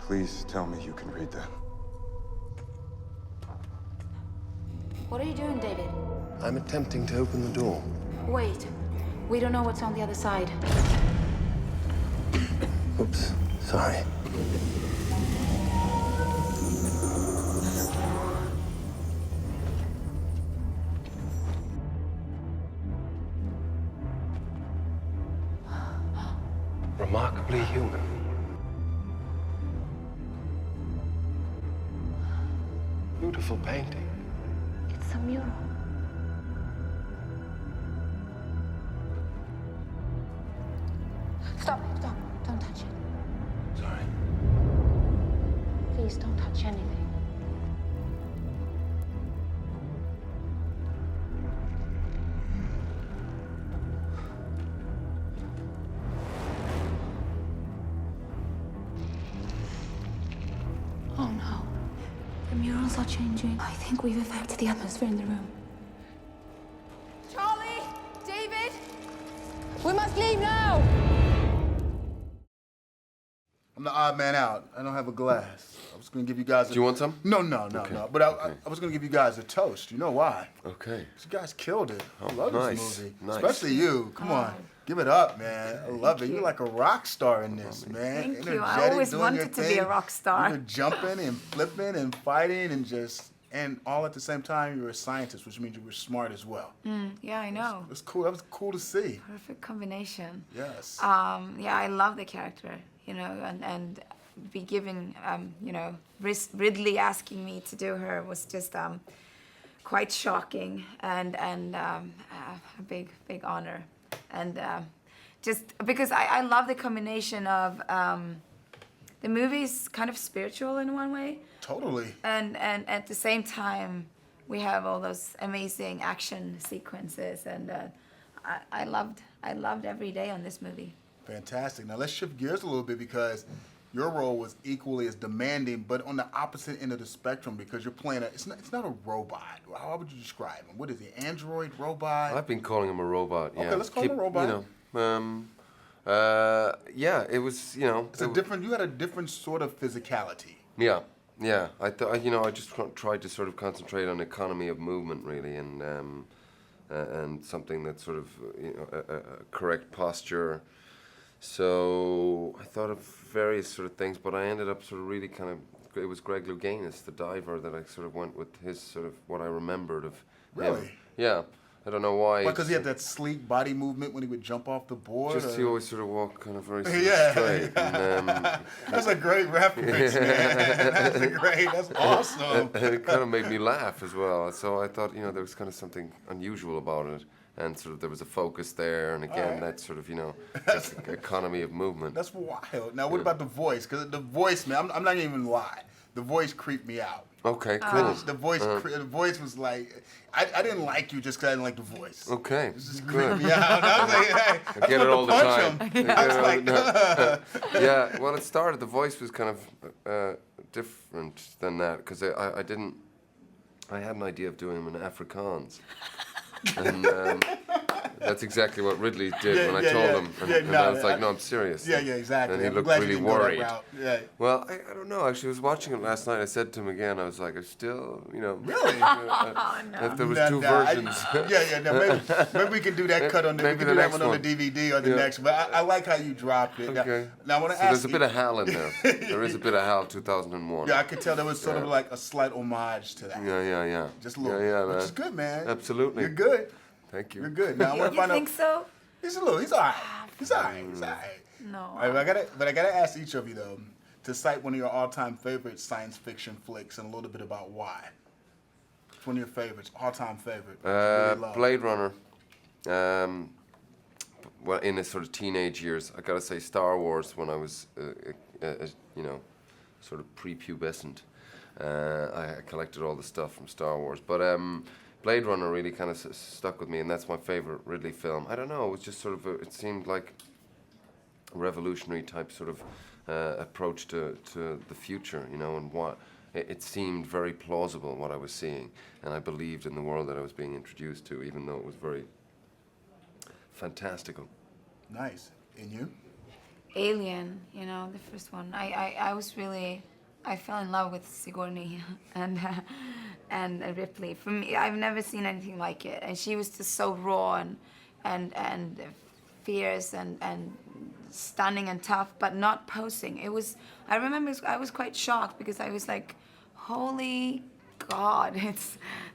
Please tell me you can read that. What are you doing, David? I'm attempting to open the door. Wait. We don't know what's on the other side. Oops, sorry. Remarkably human. Beautiful painting. It's a mural. Stop. Don't touch it. Sorry. Please don't touch anything. Oh no. The murals are changing. I think we've affected the atmosphere in the room. Charlie! David! We must leave now! I'm the odd man out. I don't have a glass. I was gonna give you guys Do you want some? No. Okay. But I was gonna give you guys a toast. You know why? Okay. You guys killed it. I Oh, love nice, this movie. nice. Especially you. Come on. Give it up, man. I love it. You're like a rock star in this, man. Thank you. I always doing wanted your to be a thing. rock star. You were jumping and flipping and fighting and all at the same time you were a scientist, which means you were smart as well. Yeah, I know. It's cool. That was cool to see. Perfect combination. Yes. Yeah, I love the character, you know, and be given, you know, Ridley asking me to do her was just quite shocking and a big honor. And just because I love the combination of the movie's kind of spiritual in one way. Totally. And at the same time, we have all those amazing action sequences, and I loved every day on this movie. Fantastic. Now let's shift gears a little bit because your role was equally as demanding, but on the opposite end of the spectrum because you're playing it's not a robot. How would you describe him? What is he? Android, robot? I've been calling him a robot. Okay, Yeah. let's call him a robot. You know, yeah, it was, you know. You had a different sort of physicality. Yeah. I thought, you know, I just tried to sort of concentrate on economy of movement, really, and something that's sort of, you know, a correct posture. So I thought of various sort of things, but I ended up sort of really kind of, it was Greg Louganis, the diver, that I sort of went with his sort of what I remembered of him. Really? Yeah. I don't know why. Because he had that sleek body movement when he would jump off the board? Just he always sort of walked kind of very sort of Yeah. straight. And, that's a great reference, man. That's awesome. and it kind of made me laugh as well. So I thought, you know, there was kind of something unusual about it. And sort of there was a focus there, and again, that sort of, you know, economy of movement. That's wild. Now, what about the voice? Because the voice, man, I'm not even lie. The voice creeped me out. Okay, cool. The voice was like, I didn't like you just because I didn't like the voice. Okay, It just good. creeped me out. I was like, hey, I get it all the time. I was like, Yeah, well, it started, the voice was kind of different than that, because I had an idea of doing him in Afrikaans. And that's exactly what Ridley did when I told him. And I was like, no, I'm serious. Yeah, exactly. And he I'm looked glad you really didn't go that worried. route. Yeah. Well, I don't know. Actually, I was watching it last night. I said to him again, I was like, I still, you know. Really? If there was two Nah, versions. Maybe we can do that cut on the, Maybe we can the do that next one on the one. DVD or the next one. But I like how you dropped it. Okay. Now I want to So ask there's a you- bit of Hal in there. There is a bit of Hal 2001. Yeah, I could tell there was sort of like a slight homage to that. Yeah. Just a little. Yeah, Which man. is good, man. Absolutely. You're good. Thank you. You're good. Now I want to You find think out. so? He's all right. He's all right. No. All right, but I gotta ask each of you though to cite one of your all-time favorite science fiction flicks and a little bit about why. It's one of your favorites, all-time favorite. that you really love. Blade Runner. Well, in his sort of teenage years, I gotta say Star Wars when I was, you know, sort of prepubescent. I collected all the stuff from Star Wars, but Blade Runner really kind of stuck with me, and that's my favorite Ridley film. I don't know, it was just sort of, it seemed like a revolutionary type sort of approach to the future, you know, and what it seemed very plausible what I was seeing, and I believed in the world that I was being introduced to, even though it was very fantastical. Nice. And you? Alien, you know, the first one. I was really, I fell in love with Sigourney and Ripley. For me, I've never seen anything like it, and she was just so raw and fierce and stunning and tough, but not posing. It was. I remember I was quite shocked because I was like, holy God,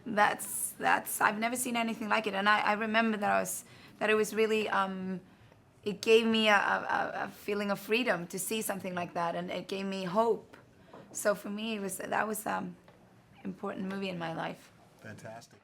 that's I've never seen anything like it, and I remember that it was really. It gave me a feeling of freedom to see something like that, and it gave me hope. So for me, that was important movie in my life. Fantastic.